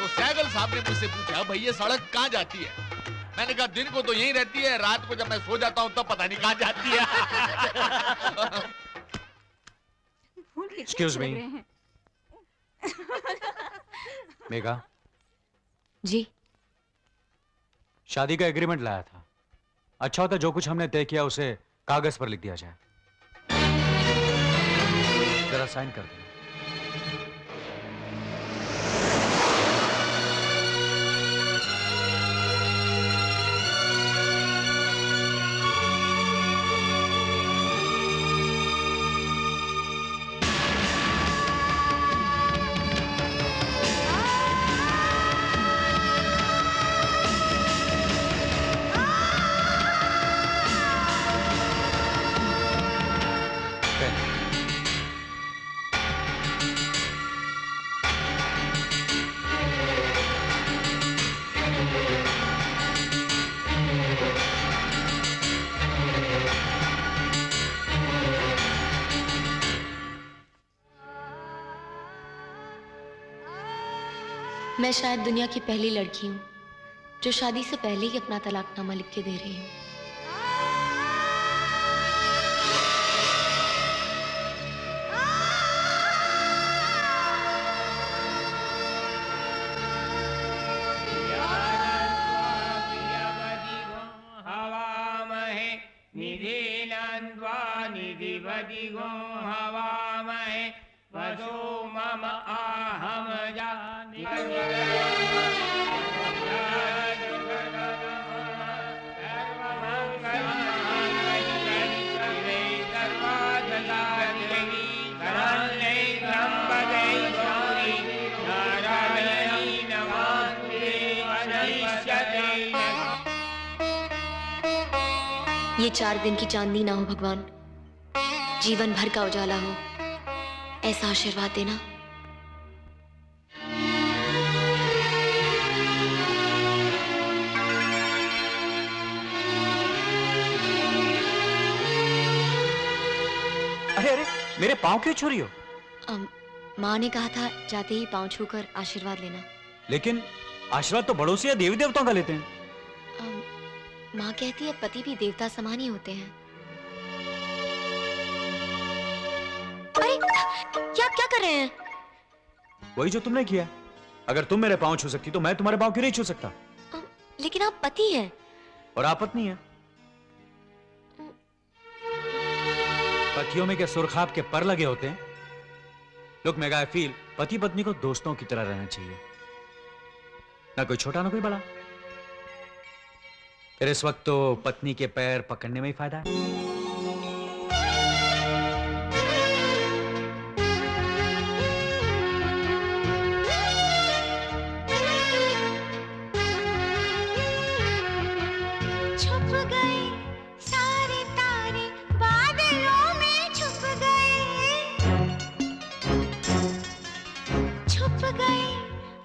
तो सहगल साहब ने मुझसे पूछा, भाई ये सड़क कहाँ जाती है? मैंने कहा दिन को तो यहीं रहती है, रात को जब मैं सो जाता हूँ तब पता नहीं कहाँ जाती है। Excuse me. मेघा जी। शादी का एग्रीमेंट लाया था। अच्छा होता जो कुछ हमने तय किया उसे कागज पर लिख दिया जाए। जरा साइन कर देना। मैं शायद दुनिया की पहली लड़की हूँ जो शादी से पहले ही अपना तलाकनामा लिख के दे रही हूँ। ये 4 दिन की चांदनी ना हो भगवान, जीवन भर का उजाला हो, ऐसा आशीर्वाद देना। अरे अरे मेरे पाँव क्यों छू रही हो? माँ ने कहा था जाते ही पाँव छूकर आशीर्वाद लेना। लेकिन आशीर्वाद तो बड़ों से या देवी देवताओं का लेते हैं। माँ कहती है पति भी देवता समान ही होते हैं। अरे ये आप क्या कर रहे हैं? वही जो तुमने किया। अगर तुम मेरे पाँव छू सकती तो मैं तुम्हारे पाँव क्यों नहीं छू सकता? लेकिन आप पति हैं। और आप पत्नी हैं। पतियों में क्या सुरखाब के पर लगे होते हैं? लोग मेगा आई फील पति पत्नी को दोस्तों की तरह रहना चाहिए, ना कोई छोटा ना कोई बड़ा। फिर इस वक्त तो पत्नी के पैर पकड़ने में ही फायदा है। छुप गए सारे तारे बादलों में, छुप गए, छुप गए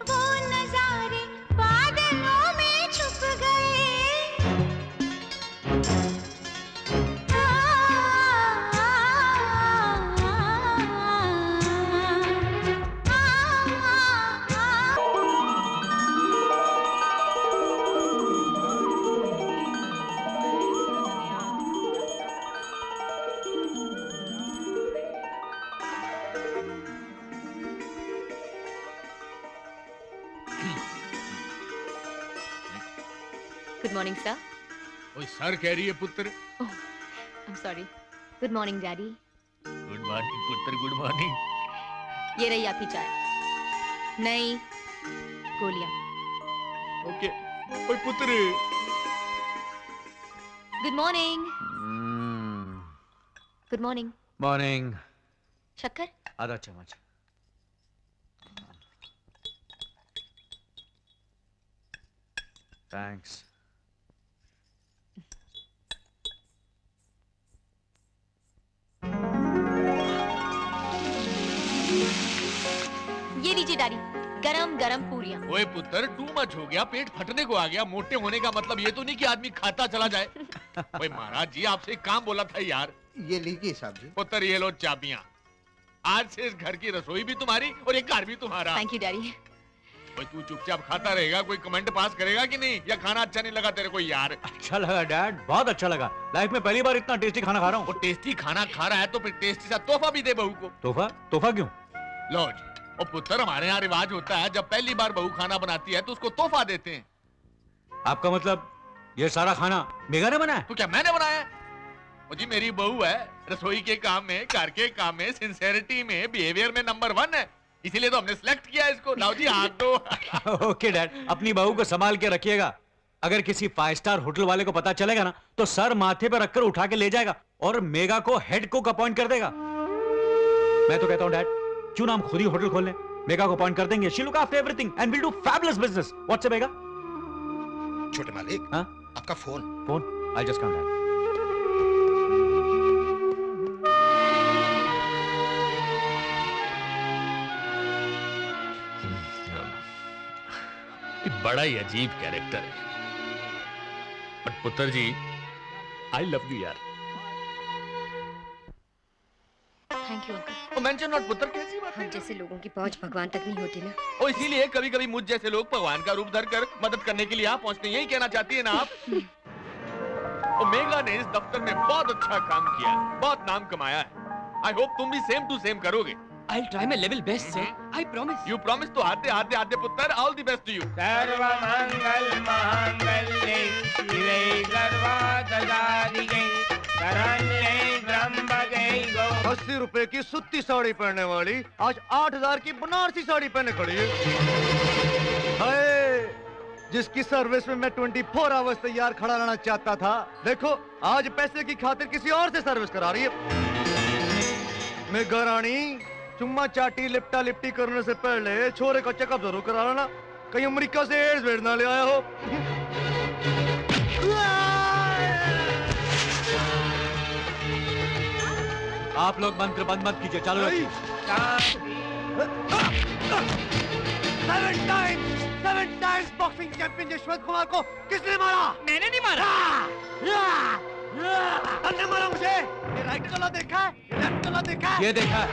वो नजारे बादलों में, छुप गए। Good morning sir. ओए सर कह रही है पुत्र। Oh, I am sorry. Good morning daddy. Good morning पुत्र, गुड मॉर्निंग। ये रही आपकी चाय, नई गोलियां। ओके। ओए पुत्र। Good morning. Good morning. Morning. शक्कर? आधा चम्मच। थैंक्स। ये लीजिए डैडी, गरम गरम पूरियां। ओए पुत्र टू मच हो गया, पेट फटने को आ गया। मोटे होने का मतलब ये तो नहीं कि आदमी खाता चला जाए। ओए महाराज जी आपसे एक काम बोला था यार। ये लीजिए साहब जी। पुत्र ये लो चाबियां। आज से इस घर की रसोई भी तुम्हारी और ये घर भी तुम्हारा। Thank you daddy. भाई तू चुपचाप खाता रहेगा, कोई कमेंट पास करेगा कि नहीं, या खाना अच्छा नहीं लगा तेरे को यार? अच्छा लगा डैड, बहुत अच्छा लगा। लाइफ में पहली बार इतना टेस्टी खाना खा रहा वो हूँ। टेस्टी खाना खा रहा है तो फिर टेस्टी सा तोहफा भी दे बहू को। तोहफा? तोहफा क्यों? लो जी, और पुत्र हमारे यहाँ रिवाज होता है, जब पहली बार बहू खाना बनाती है तो उसको तोहफा देते हैं। आपका मतलब ये सारा खाना मेघा ने बनाया? तो क्या मैंने बनाया है? वो जी मेरी बहू है, रसोई के काम में, घर के काम में, सिंसेरिटी में, बिहेवियर में नंबर 1 है, इसीलिए तो हमने सिलेक्ट किया इसको। लाओ जी हाथ दो। ओके डैड, अपनी बहू को संभाल के रखिएगा। अगर किसी 5 स्टार होटल वाले को पता चलेगा ना तो सर माथे पर रखकर उठा के ले जाएगा और मेगा को हेड कुक अपॉइंट कर देगा। मैं तो कहता हूं डैड, क्यों ना हम खुद ही होटल खोल लें, मेगा को अपॉइंट कर देंगे, she look after everything and will do fabulous business. What's up मेगा? छोटे मालिक, हाँ? आपका phone. Phone? I just come dad. बड़ा ही अजीब कैरेक्टर है, बट पुत्र जी आई लव यू यार। Thank you uncle. Oh mention not पुत्र, कैसी बात हम है? जैसे लोगों की पहुंच भगवान तक नहीं होती ना। ओ इसीलिए कभी कभी मुझ जैसे लोग भगवान का रूप धरकर मदद करने के लिए आप पहुंचते हैं, यही कहना चाहती है ना आप? ओ मेगा ने इस दफ्तर में बहुत अच्छा काम किया है, बहुत नाम कमाया है। आई होप तुम भी सेम टू सेम करोगे। I'll try my level best, sir. I promise. You promise तो आते आते पुत्र, all the best to you. सर्वमंगल मांगल्ये शिवे सर्वार्थसाधिके शरण्ये त्र्यंबके गौरी। 80 रुपए की सुत्ती साड़ी पहनने वाली आज 8000 की बनारसी साड़ी पहने खड़ी है। हाय, जिसकी सर्विस में मैं 24 आवर्स तैयार खड़ा रहना चाहता था, देखो आज पैसे की खातिर किसी और से सर्विस करा रही है। मेघा रानी, चुम्मा चाटी लिपटा लिपटी करने से पहले छोरे का चेकअप जरूर करा लेना, कहीं अमेरिका से एड्स भेजना ले आया हो। आप लोग मंत्र बंद मत कीजिए, चालू रखिए। 7 times boxing champion Yashwant Kumar को किसने मारा? मैंने नहीं मारा। ने मारा मुझे। ये राइट गला देखा है, ये लेफ्ट गला देखा है। ये देखा है।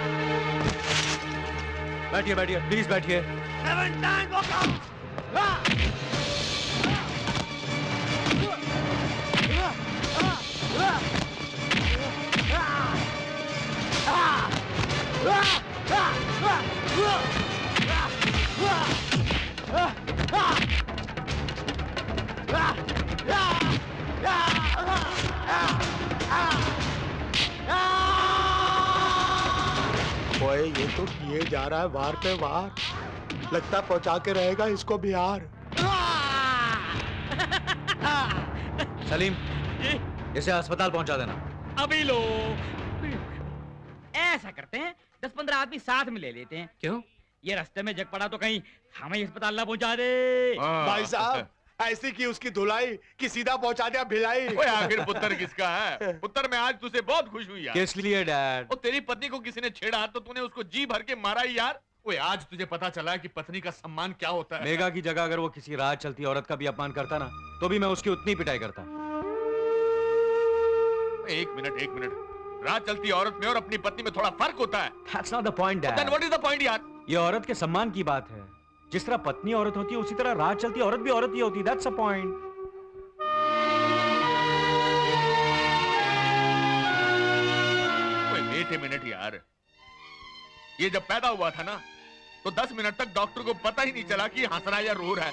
बैठिए बैठिए, प्लीज बैठिए। 7 टाइम्स नॉकआउट। ओए, ये तो किए जा रहा है वार पे वार, लगता पहुंचा के रहेगा इसको बिहार। सलीम, इसे अस्पताल पहुंचा देना। अभी लो। ऐसा करते हैं, 10-15 आदमी साथ में ले लेते हैं। क्यों? ये रास्ते में जग पड़ा तो कहीं हमें अस्पताल ना पहुंचा दे। भाई साहब, ऐसी की उसकी धुलाई कि सीधा पहुंचा दिया भिलाई। ओए आखिर पुत्र किसका है? पुत्र मैं आज तुझसे बहुत खुश हुई यार। किस लिए डैड? और तेरी पत्नी को किसी ने छेड़ा तो तूने उसको जी भर के मारा ही यार। ओए आज तुझे पता चला कि पत्नी का सम्मान क्या होता है। मेघा की जगह अगर वो किसी राह चलती औरत का भी अपमान करता ना, तो भी मैं उसकी उतनी पिटाई करता। एक मिनट, राह चलती औरत में और अपनी पत्नी में थोड़ा फर्क होता है। That's not the point, Then Dad. what is the point यार? ये औरत के सम्मान की बात है। जिस तरह पत्नी औरत होती है, उसी तरह राह चलती औरत भी औरत ही होती है। That's the point. Wait a minute यार, ये जब पैदा हुआ था ना तो 10 मिनट तक डॉक्टर को पता ही नहीं चला कि हंस रहा है या रो रहा है,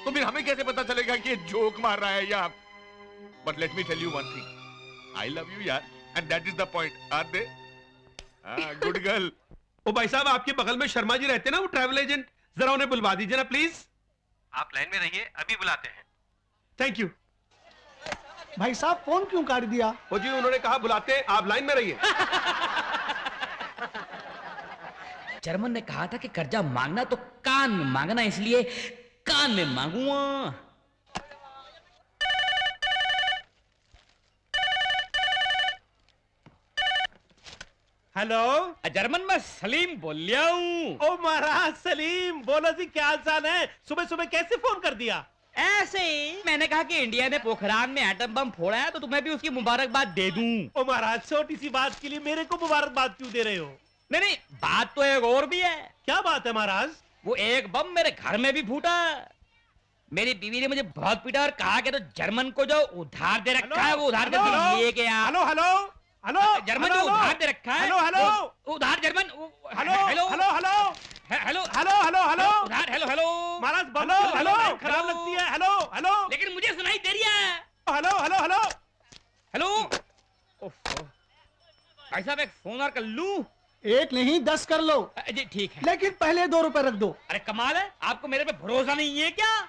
तो फिर हमें कैसे पता चलेगा कि ये जोक मार रहा है या? But let me tell you one thing, I love you यार, and that is the point. Are they? Good girl. ओ भाई साहब, आपके बगल में शर्मा जी रहते हैं ना, वो ट्रैवल एजेंट, जरा उन्हें बुलवा दीजिए ना प्लीज। आप लाइन में रहिए, अभी बुलाते हैं। Thank you. भाई साहब, फोन क्यों काट दिया? ओ जी, उन्होंने कहा बुलाते हैं, आप लाइन में रहिए। जर्मन ने कहा था कि कर्जा मांगना तो कान में मांगना, इसलिए कान में मांगूंगा। हेलो, जर्मन में सलीम बोल लिया हूँ। ओ महाराज सलीम, बोलो जी क्या हाल चाल है? सुबह सुबह कैसे फोन कर दिया? ऐसे ही मैंने कहा कि इंडिया ने पोखरान में एटम बम फोड़ा है, तो तुम्हें भी उसकी मुबारकबाद दे दूं। ओ महाराज, छोटी सी बात के लिए मेरे को मुबारकबाद क्यों दे रहे हो? नहीं, बात तो एक और भी है। क्या बात है महाराज? वो एक बम मेरे घर में भी फूटा। मेरी बीवी ने मुझे बहुत पीटा और कहा कि तो जर्मन को जो उधार दे रखा है वो उधार लेके आ। हेलो हेलो हेलो जर्मन जो उधार दे रखा है हेलो हेलो वो उधार German hello hello hello hello hello hello hello hello उधार हेलो हेलो महाराज हेलो हेलो खराब लगती है। हेलो हेलो लेकिन मुझे सुनाई दे रही है। हेलो हेलो हेलो हेलो भाई साहब एक फोन और कर लूं? एक नहीं 10 कर लो, जी ठीक है। लेकिन पहले 2 रुपए रख दो। अरे कमाल है, आपको मेरे पे भरोसा नहीं है क्या?